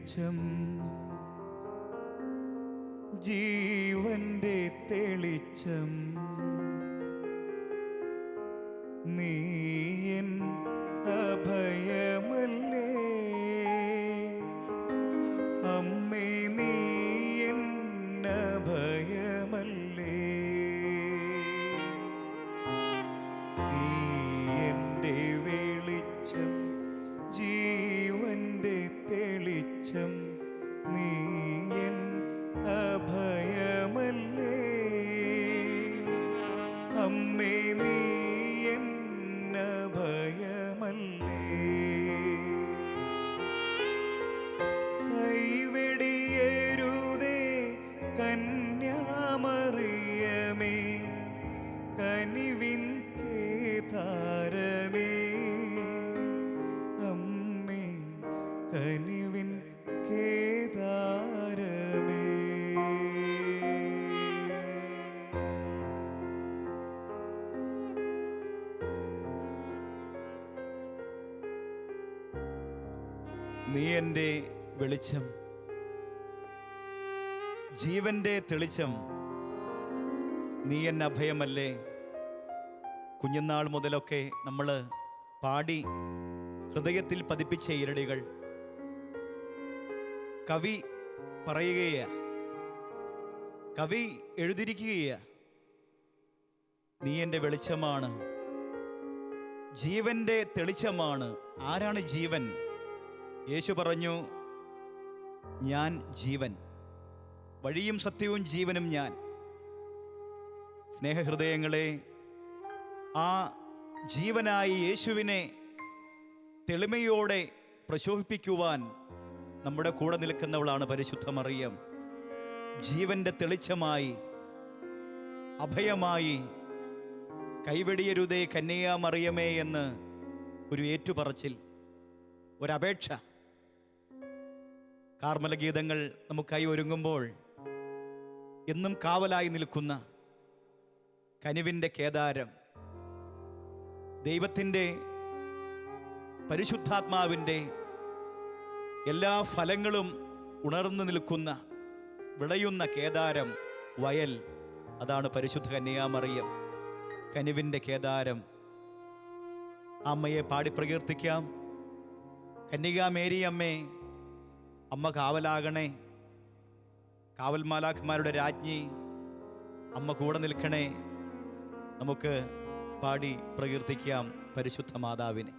വെളിച്ചം, ജീവന്റെ തെളിച്ചം, നീ എൻ അഭയമല്ലേ അമ്മേ, നീ എൻ അഭയമല്ലേ, നീ എൻ്റെ വെളിച്ചം, ജീവന്റെ തെളിച്ചം, നീ എൻ അഭയമല്ലേ അമ്മേ, നീ എൻ അഭയമല്ലേ. കൈവെടിയരുതേ കന്യാമറിയമേ, കനിവിൻ കേദാരമേ അമ്മേ, കനിവിൻ കേദാരമേ. നീ എൻ്റെ വെളിച്ചം, ജീവന്റെ തെളിച്ചം, നീ എന്നെ അഭയമല്ലേ. കുഞ്ഞുനാൾ മുതലൊക്കെ നമ്മൾ പാടി ഹൃദയത്തിൽ പതിപ്പിച്ച ഇരടികൾ കവി പറയുകയാ, കവി എഴുതിയിരിക്കുകയാ. നീ എൻ്റെ വെളിച്ചമാണ്, ജീവന്റെ തെളിച്ചമാണ്. ആരാണ് ജീവൻ? യേശു പറഞ്ഞു, ഞാൻ ജീവൻ, വഴിയും സത്യവും ജീവനും ഞാൻ. സ്നേഹഹൃദയങ്ങളെ, ആ ജീവനായി യേശുവിനെ തെളിമയോടെ പ്രശോഭിപ്പിക്കുവാൻ നമ്മുടെ കൂടെ നിൽക്കുന്നവളാണ് പരിശുദ്ധ മറിയം. ജീവന്റെ തെളിച്ചമായി, അഭയമായി, കൈവെടിയരുതേ കന്യാമറിയമേ എന്ന് ഒരു ഏറ്റുപറച്ചിൽ, ഒരപേക്ഷ. കാർമല ഗീതങ്ങൾ നമുക്കായി ഒരുങ്ങുമ്പോൾ എന്നും കാവലായി നിൽക്കുന്ന കനിവിൻ്റെ കേദാരം, ദൈവത്തിൻ്റെ പരിശുദ്ധാത്മാവിൻ്റെ എല്ലാ ഫലങ്ങളും ഉണർന്നു നിൽക്കുന്ന വിളയുന്ന കേദാരം, വയൽ, അതാണ് പരിശുദ്ധ കന്യാമറിയം, കനിവിൻ്റെ കേദാരം. അമ്മയെ പാടി പ്രകീർത്തിക്കാം. കന്യകാമേരി അമ്മേ, അമ്മ കാവലാകണേ, കാവൽ മാലാഖമാരുടെ രാജ്ഞി, അമ്മ കൂടെ നിൽക്കണേ. നമുക്ക് പാടി പ്രകീർത്തിക്കാം പരിശുദ്ധ മാതാവിനെ.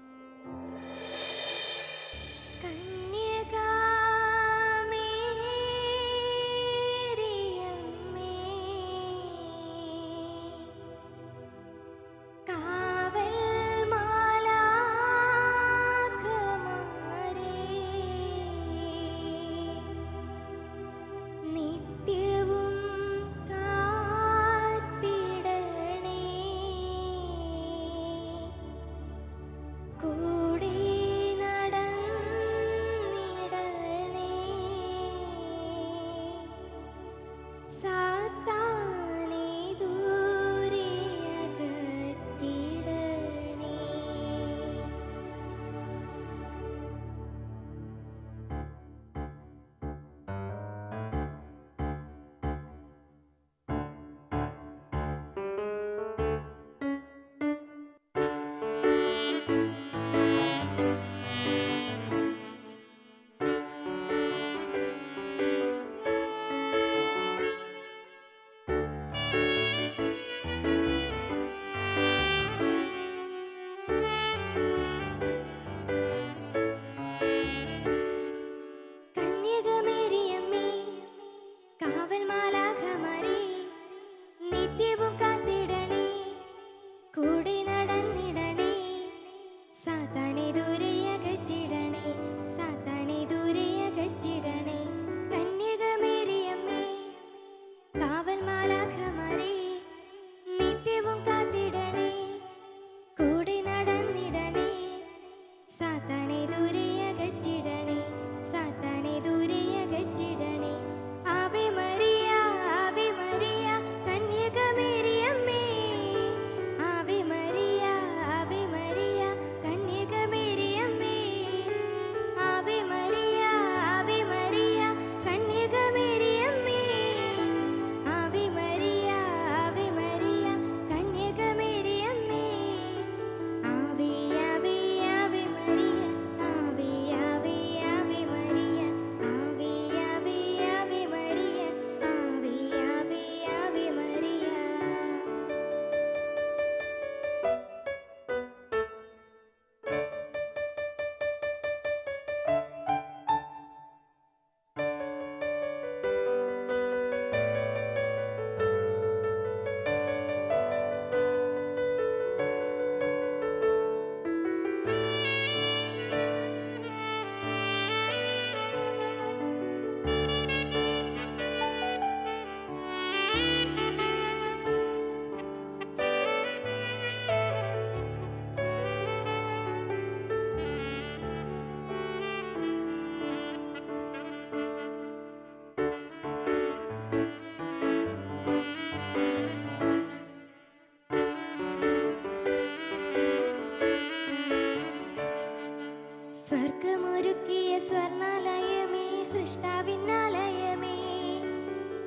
സൃഷ്ടാവിന്നാലയമേ,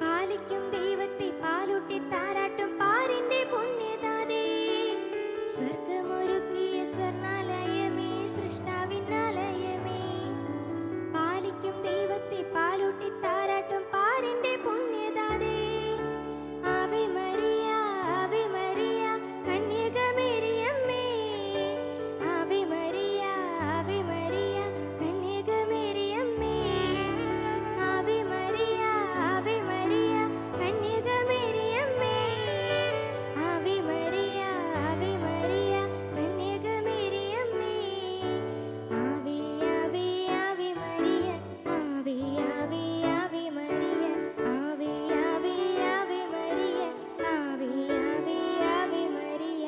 പാലിക്കും ദൈവത്തെ പാലൂട്ടി താരാട്ടും പാരിന്റെ പുണ്യതാതേ. സ്വർഗമൊരുക്കിയ സ്വർണാലയമേ, സൃഷ്ടാവിന്നാലയമേ, പാലിക്കും ദൈവത്തെ പാലൂട്ടി താരാട്ടും പാരിന്റെ പുണ്യതാതേ. Ave Maria, Ave Maria, കന്യകമേരിയമ്മേ. Ave Maria, Ave Maria, കന്യകമേരിയമ്മേ. Ave Maria, Ave Maria, കന്യകമേരിയമ്മേ. Ave Maria, Ave Maria, കന്യകമേരിയമ്മേ. ആവേ ആവേ ആവേ മരിയ, ആവേ ആവേ ആവേ മരിയ, ആവേ ആവേ ആവേ മരിയ, ആവേ ആവേ ആവേ മരിയ.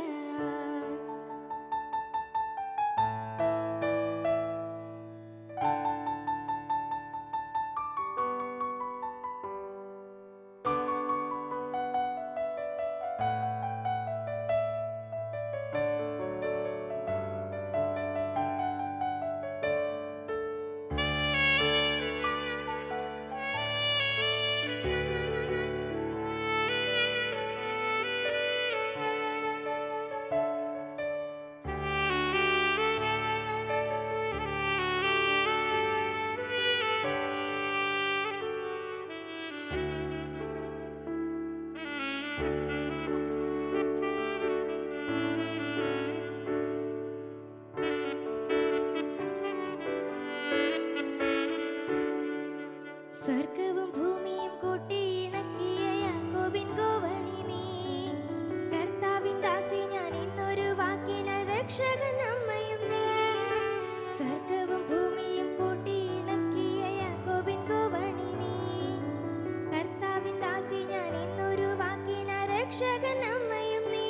സ്വർഗവും ഭൂമിയും കൂട്ടിയിണക്കിയ യാക്കോബിൻ ഗോവണി നീ. കർത്താവിൻ ദാസി ഞാൻ ഇന്നൊരു വാക്കിനാൽ രക്ഷകൻ അമ്മയും നീ. സ്വർഗവും ഭൂമിയും കൂട്ടിയിണക്കിയ യാക്കോബിൻ ഗോവണി നീ. കർത്താവിൻ ദാസി ഞാൻ ഇന്നൊരു വാക്കിനാൽ രക്ഷകൻ അമ്മയും നീ.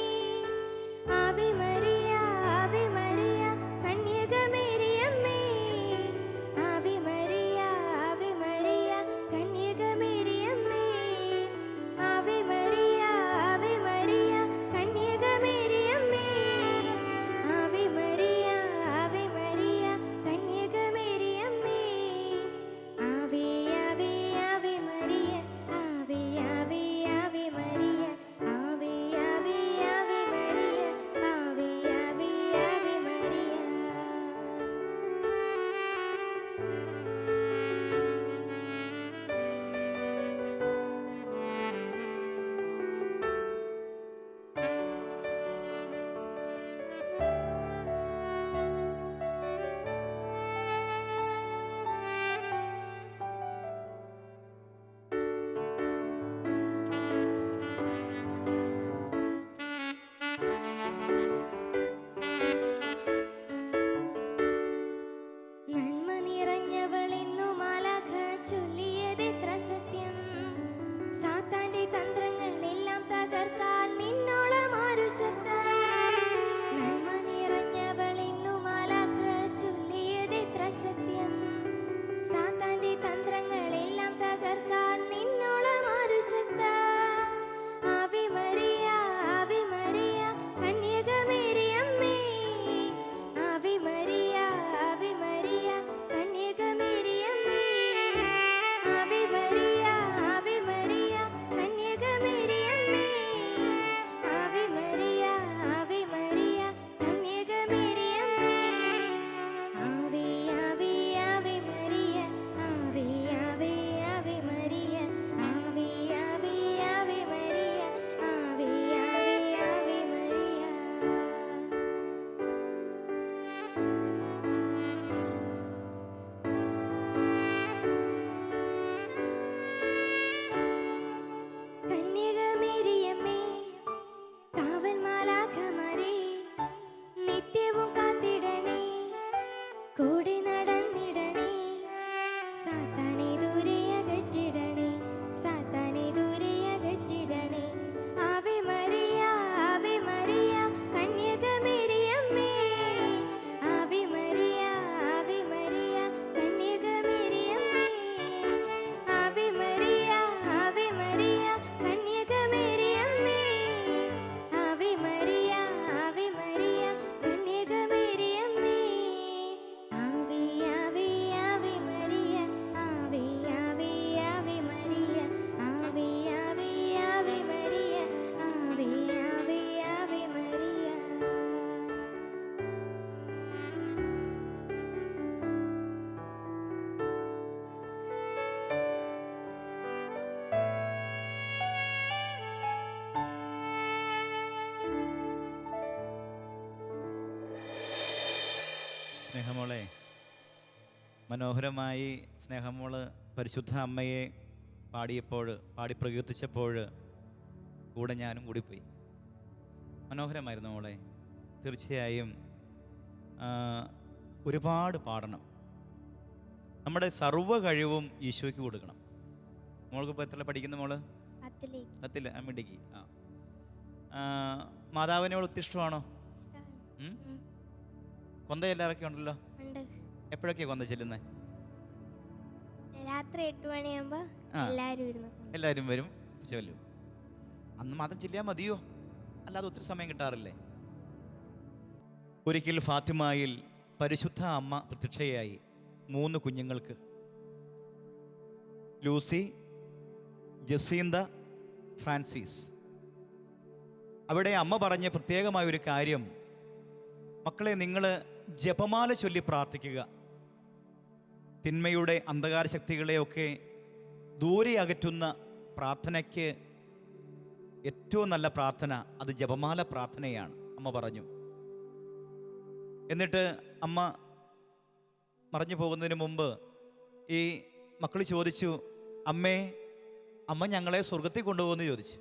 Ave Maria, Ave Maria, കന്യകമേരിയമ്മേ. Ave Maria, Ave Maria, കന്യകമേരിയമ്മേ. Ave Maria, Ave Maria, കന്യകമേരിയമ്മേ. Ave Maria, Ave Maria, കന്യകമേരിയമ്മേ. ആവേ ആവേ ആവേ മരിയ, ആവേ ആവേ ആവേ മരിയ, ആവേ സ്നേഹമോളെ, മനോഹരമായി സ്നേഹമോള് പരിശുദ്ധ അമ്മയെ പാടി പ്രകീർത്തിച്ചപ്പോൾ കൂടെ ഞാനും കൂടി പോയി. മനോഹരമായിരുന്നു മോളെ. തീർച്ചയായും ഒരുപാട് പാടണം. നമ്മുടെ സർവ്വ കഴിവും ഈശോയ്ക്ക് കൊടുക്കണം. മോൾക്ക് ഇപ്പോൾ എത്ര പഠിക്കുന്ന മോള്? 10 മിടുക്കി. മാതാവിനോട് ഒത്തിരി ഇഷ്ടമാണോ? കൊന്ത എല്ലാവരൊക്കെ ഉണ്ടല്ലോ. എപ്പോഴൊക്കെയാണ് കൊന്ത ചെല്ലുന്നത്? രാത്രി 8 മണിയാകുമ്പോൾ എല്ലാവരും വരും, ചെല്ലും. അന്ന് മാത്രം ചെല്ലിയാൽ മതിയോ? അല്ലാതെ ഒത്തിരി സമയം കിട്ടാറില്ലേ? ഒരിക്കൽ ഫാത്തിമയിൽ പരിശുദ്ധ അമ്മ പ്രത്യക്ഷയായി 3 കുഞ്ഞുങ്ങൾക്ക്. Lucy, Jacinta, Francis. അവിടെ അമ്മ പറഞ്ഞ പ്രത്യേകമായ ഒരു കാര്യം, മക്കളെ, നിങ്ങൾ ജപമാല ചൊല്ലി പ്രാർത്ഥിക്കുക. തിന്മയുടെ അന്ധകാര ശക്തികളെയൊക്കെ ദൂരെ അകറ്റുന്ന പ്രാർത്ഥനയ്ക്ക് ഏറ്റവും നല്ല പ്രാർത്ഥന അത് ജപമാല പ്രാർത്ഥനയാണ്, അമ്മ പറഞ്ഞു. എന്നിട്ട് അമ്മ മറഞ്ഞു പോകുന്നതിന് മുമ്പ് ഈ മക്കൾ ചോദിച്ചു, അമ്മ ഞങ്ങളെ സ്വർഗത്തിൽ കൊണ്ടുപോകുമെന്ന് ചോദിച്ചു.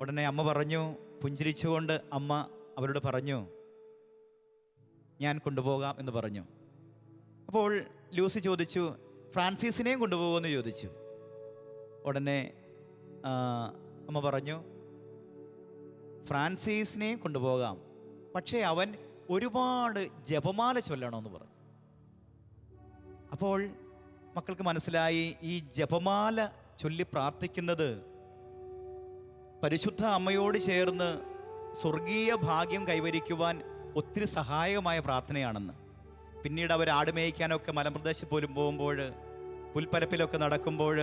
ഉടനെ അമ്മ പറഞ്ഞു, പുഞ്ചിരിച്ചുകൊണ്ട് അമ്മ അവരോട് പറഞ്ഞു, ഞാൻ കൊണ്ടുപോകാം എന്ന് പറഞ്ഞു. അപ്പോൾ ലൂസി ചോദിച്ചു, ഫ്രാൻസിസിനെയും കൊണ്ടുപോകുമെന്ന് ചോദിച്ചു. ഉടനെ അമ്മ പറഞ്ഞു, ഫ്രാൻസിസിനെയും കൊണ്ടുപോകാം, പക്ഷേ അവൻ ഒരുപാട് ജപമാല ചൊല്ലണമെന്ന് പറഞ്ഞു. അപ്പോൾ മക്കൾക്ക് മനസ്സിലായി, ഈ ജപമാല ചൊല്ലി പ്രാർത്ഥിക്കുന്നത് പരിശുദ്ധ അമ്മയോട് ചേർന്ന് സ്വർഗീയ ഭാഗ്യം കൈവരിക്കുവാൻ ഒത്തിരി സഹായകമായ പ്രാർത്ഥനയാണെന്ന്. പിന്നീട് അവർ ആടുമേയ്ക്കാനൊക്കെ മലമ്പ്രദേശത്ത് പോലും പോകുമ്പോൾ, പുൽപ്പരപ്പിലൊക്കെ നടക്കുമ്പോൾ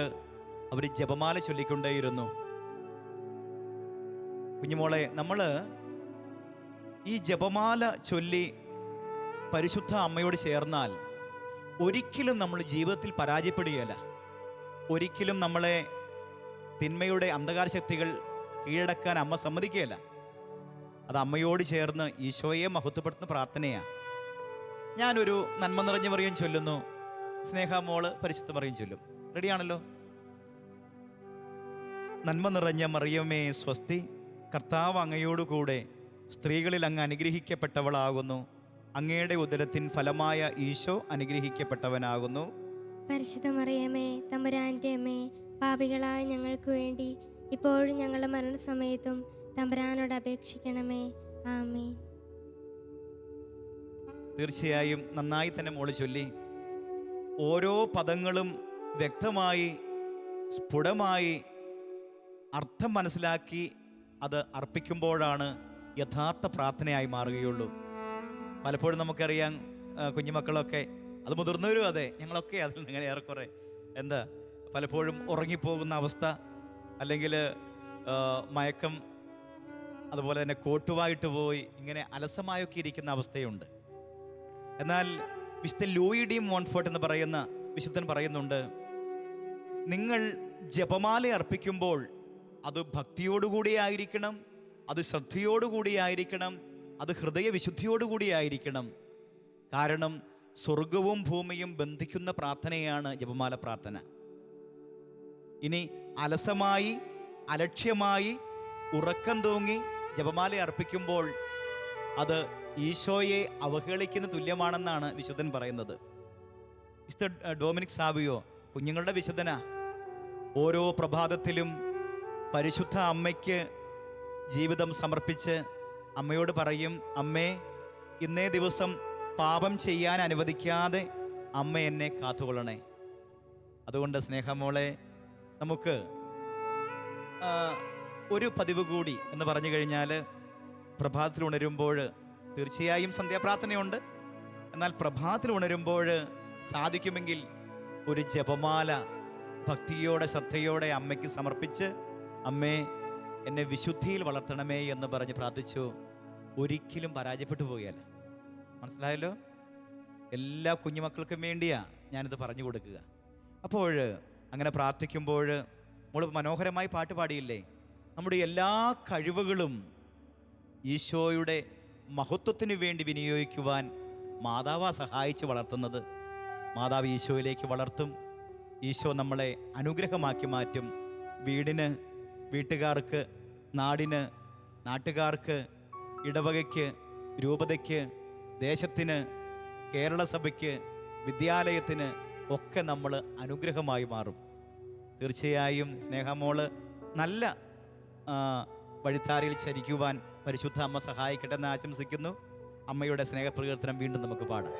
അവർ ജപമാല ചൊല്ലിക്കൊണ്ടേയിരുന്നു. കുഞ്ഞുമോളെ, നമ്മൾ ഈ ജപമാല ചൊല്ലി പരിശുദ്ധ അമ്മയോട് ചേർന്നാൽ ഒരിക്കലും നമ്മൾ ജീവിതത്തിൽ പരാജയപ്പെടുകയില്ല. ഒരിക്കലും നമ്മളെ തിന്മയുടെ അന്ധകാര ശക്തികൾ കീഴടക്കാൻ അമ്മ സമ്മതിക്കുകയില്ല. അത് അമ്മയോട് ചേർന്ന് ഈശോയെ മഹത്വപ്പെടുത്തുന്ന പ്രാർത്ഥനയാണ്. ഞാനൊരു നന്മ നിറഞ്ഞ മറിയം ചൊല്ലുന്നു, സ്നേഹ മോള് പരിശുദ്ധ മറിയം ചൊല്ലും. റെഡിയാണല്ലോ? നന്മ നിറഞ്ഞ മറിയമേ സ്വസ്തി, കർത്താവ് അങ്ങയോടുകൂടെ സ്ത്രീകളിൽ അങ്ങ് അനുഗ്രഹിക്കപ്പെട്ടവളാകുന്നു. അങ്ങയുടെ ഉദരത്തിൻ ഫലമായ ഈശോ അനുഗ്രഹിക്കപ്പെട്ടവനാകുന്നു. പരിശുദ്ധ മറിയമേ തമ്പുരാന്റെ അമ്മേ, പാപികളായ ഞങ്ങൾക്ക് വേണ്ടി ഇപ്പോഴും ഞങ്ങളുടെ മരണസമയത്തും തമ്പുരാനോട് അപേക്ഷിക്കണമേ. ആമേൻ. തീർച്ചയായും നന്നായി തന്നെ മോള് ചൊല്ലി. ഓരോ പദങ്ങളും വ്യക്തമായി സ്ഫുടമായി അർത്ഥം മനസ്സിലാക്കി അത് അർപ്പിക്കുമ്പോഴാണ് യഥാർത്ഥ പ്രാർത്ഥനയായി മാറുകയുള്ളൂ. പലപ്പോഴും നമുക്കറിയാം, കുഞ്ഞുമക്കളൊക്കെ, അത് മുതിർന്നവരും അതെ, ഞങ്ങളൊക്കെ അതിൽ ഇങ്ങനെ ഏറെക്കുറെ പലപ്പോഴും ഉറങ്ങിപ്പോകുന്ന അവസ്ഥ, അല്ലെങ്കിൽ മയക്കം, അതുപോലെ തന്നെ കോട്ടുവായിട്ട് പോയി ഇങ്ങനെ അലസമായൊക്കെ ഇരിക്കുന്ന അവസ്ഥയുണ്ട്. എന്നാൽ വിശുദ്ധ ലൂയി ഡി മോൺഫോർട്ട് എന്ന് പറയുന്ന വിശുദ്ധൻ പറയുന്നുണ്ട്, നിങ്ങൾ ജപമാല അർപ്പിക്കുമ്പോൾ അത് ഭക്തിയോടുകൂടിയായിരിക്കണം, അത് ശ്രദ്ധയോടുകൂടിയായിരിക്കണം, അത് ഹൃദയവിശുദ്ധിയോടുകൂടിയായിരിക്കണം. കാരണം സ്വർഗവും ഭൂമിയും ബന്ധിക്കുന്ന പ്രാർത്ഥനയാണ് ജപമാല പ്രാർത്ഥന. ഇനി അലസമായി അലക്ഷ്യമായി ഉറക്കം തൂങ്ങി ജപമാല അർപ്പിക്കുമ്പോൾ അത് ഈശോയെ അവഹേളിക്കുന്ന തുല്യമാണെന്നാണ് വിശുദ്ധൻ പറയുന്നത്. വിശുദ്ധ ഡൊമിനിക് സാവിയോ കുഞ്ഞുങ്ങളുടെ വിശുദ്ധനാ. ഓരോ പ്രഭാതത്തിലും പരിശുദ്ധ അമ്മയ്ക്ക് ജീവിതം സമർപ്പിച്ച് അമ്മയോട് പറയും, അമ്മേ, ഇന്നേ ദിവസം പാപം ചെയ്യാൻ അനുവദിക്കാതെ അമ്മ എന്നെ കാത്തുകൊള്ളണേ. അതുകൊണ്ട് സ്നേഹമോളെ, നമുക്ക് ഒരു പതിവ് കൂടി എന്ന് പറഞ്ഞു കഴിഞ്ഞാൽ, പ്രഭാതത്തിൽ ഉണരുമ്പോൾ തീർച്ചയായും സന്ധ്യാപ്രാർത്ഥനയുണ്ട്. എന്നാൽ പ്രഭാതത്തിൽ ഉണരുമ്പോൾ സാധിക്കുമെങ്കിൽ ഒരു ജപമാല ഭക്തിയോടെ ശ്രദ്ധയോടെ അമ്മയ്ക്ക് സമർപ്പിച്ച്, അമ്മേ എന്നെ വിശുദ്ധിയിൽ വളർത്തണമേ എന്ന് പറഞ്ഞ് പ്രാർത്ഥിച്ചു. ഒരിക്കലും പരാജയപ്പെട്ടു പോവുകയല്ല. മനസ്സിലായല്ലോ? എല്ലാ കുഞ്ഞുമക്കൾക്കും വേണ്ടിയാ ഞാനിത് പറഞ്ഞു കൊടുക്കുക. അപ്പോൾ അങ്ങനെ പ്രാർത്ഥിക്കുമ്പോൾ നമ്മൾ മനോഹരമായി പാട്ട് പാടിയില്ലേ, നമ്മുടെ എല്ലാ കഴിവുകളും ഈശോയുടെ മഹത്വത്തിന് വേണ്ടി വിനിയോഗിക്കുവാൻ മാതാവാ സഹായിച്ച് വളർത്തുന്നത്. മാതാവ് ഈശോയിലേക്ക് വളർത്തും. ഈശോ നമ്മളെ അനുഗ്രഹമാക്കി മാറ്റും. വീടിന്, വീട്ടുകാർക്ക്, നാടിന്, നാട്ടുകാർക്ക്, ഇടവകയ്ക്ക്, രൂപതയ്ക്ക്, ദേശത്തിന്, കേരള സഭയ്ക്ക്, വിദ്യാലയത്തിന് ഒക്കെ നമ്മൾ അനുഗ്രഹമായി മാറും. തീർച്ചയായും സ്നേഹമോള് നല്ല വഴിത്താരയിൽ ചരിക്കുവാൻ പരിശുദ്ധ അമ്മ സഹായിക്കട്ടെ എന്ന് ആശംസിക്കുന്നു. അമ്മയുടെ സ്നേഹപ്രകീർത്തനം വീണ്ടും നമുക്ക് പാടാം.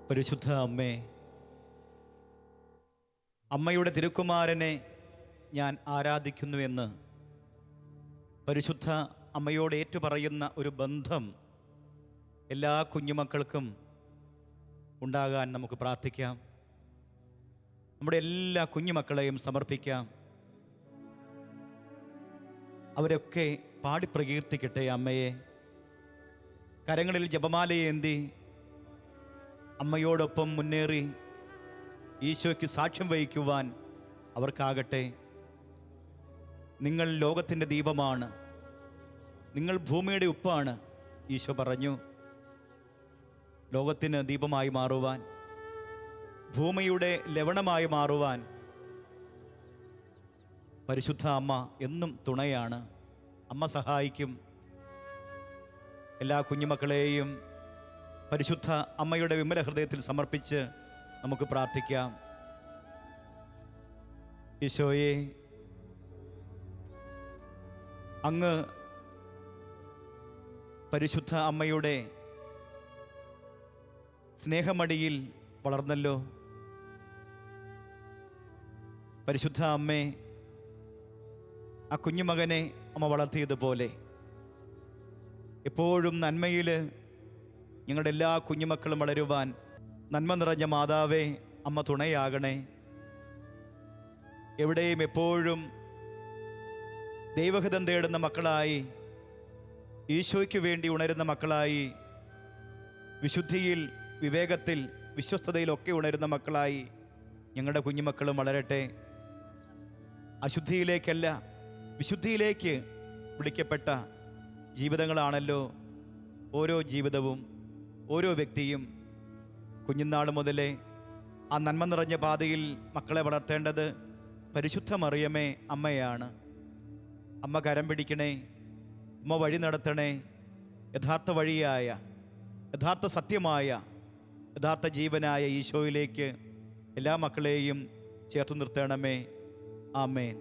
പരിശുദ്ധ അമ്മേ, അമ്മയുടെ തിരുക്കുമാരനെ ഞാൻ ആരാധിക്കുന്നുവെന്ന് പരിശുദ്ധ അമ്മയോട് ഏറ്റുപറയുന്ന ഒരു ബന്ധം എല്ലാ കുഞ്ഞുമക്കൾക്കും ഉണ്ടാകാൻ നമുക്ക് പ്രാർത്ഥിക്കാം. നമ്മുടെ എല്ലാ കുഞ്ഞുമക്കളെയും സമർപ്പിക്കാം. അവരൊക്കെ പാടി പ്രകീർത്തിക്കട്ടെ അമ്മയെ. കരങ്ങളിൽ ജപമാലയേന്തി അമ്മയോടൊപ്പം മുന്നേറി ഈശോയ്ക്ക് സാക്ഷ്യം വഹിക്കുവാൻ അവർക്കാകട്ടെ. നിങ്ങൾ ലോകത്തിൻ്റെ ദീപമാണ്, നിങ്ങൾ ഭൂമിയുടെ ഉപ്പാണ്. ഈശോ പറഞ്ഞു, ലോകത്തിന് ദീപമായി മാറുവാൻ, ഭൂമിയുടെ ലവണമായി മാറുവാൻ പരിശുദ്ധ അമ്മ എന്നും തുണയാണ്. അമ്മ സഹായിക്കും. എല്ലാ കുഞ്ഞുമക്കളെയും പരിശുദ്ധ അമ്മയുടെ വിമല ഹൃദയത്തിൽ സമർപ്പിച്ച് നമുക്ക് പ്രാർത്ഥിക്കാം. ഈശോയെ, അങ്ങ് പരിശുദ്ധ അമ്മയുടെ സ്നേഹമടിയിൽ വളർന്നല്ലോ. പരിശുദ്ധ അമ്മേ, ആ കുഞ്ഞുമകനെ അമ്മ വളർത്തിയതുപോലെ എപ്പോഴും നന്മയിൽ ഞങ്ങളുടെ എല്ലാ കുഞ്ഞുമക്കളും വളരുവാൻ നന്മ നിറഞ്ഞ മാതാവേ, അമ്മ തുണയാകണേ. എവിടെയും എപ്പോഴും ദൈവഹിതം തേടുന്ന മക്കളായി, ഈശോയ്ക്ക് വേണ്ടി ഉണരുന്ന മക്കളായി, വിശുദ്ധിയിൽ, വിവേകത്തിൽ, വിശ്വസ്തതയിലൊക്കെ ഉണരുന്ന മക്കളായി ഞങ്ങളുടെ കുഞ്ഞുമക്കളും വളരട്ടെ. അശുദ്ധിയിലേക്കല്ല, വിശുദ്ധിയിലേക്ക് വിളിക്കപ്പെട്ട ജീവിതങ്ങളാണല്ലോ ഓരോ ജീവിതവും. ഓരോ വ്യക്തിയും കുഞ്ഞുനാൾ മുതലേ ആ നന്മ നിറഞ്ഞ പാതയിൽ മക്കളെ വളർത്തേണ്ടത് പരിശുദ്ധ മറിയമേ അമ്മയാണ്. അമ്മ കരം പിടിക്കണേ, അമ്മ വഴി നടത്തണേ. യഥാർത്ഥ വഴിയായ, യഥാർത്ഥ സത്യമായ, യഥാർത്ഥ ജീവനായ ഈശോയിലേക്ക് എല്ലാ മക്കളെയും ചേർത്ത് നിർത്തണമേ. ആമേൻ.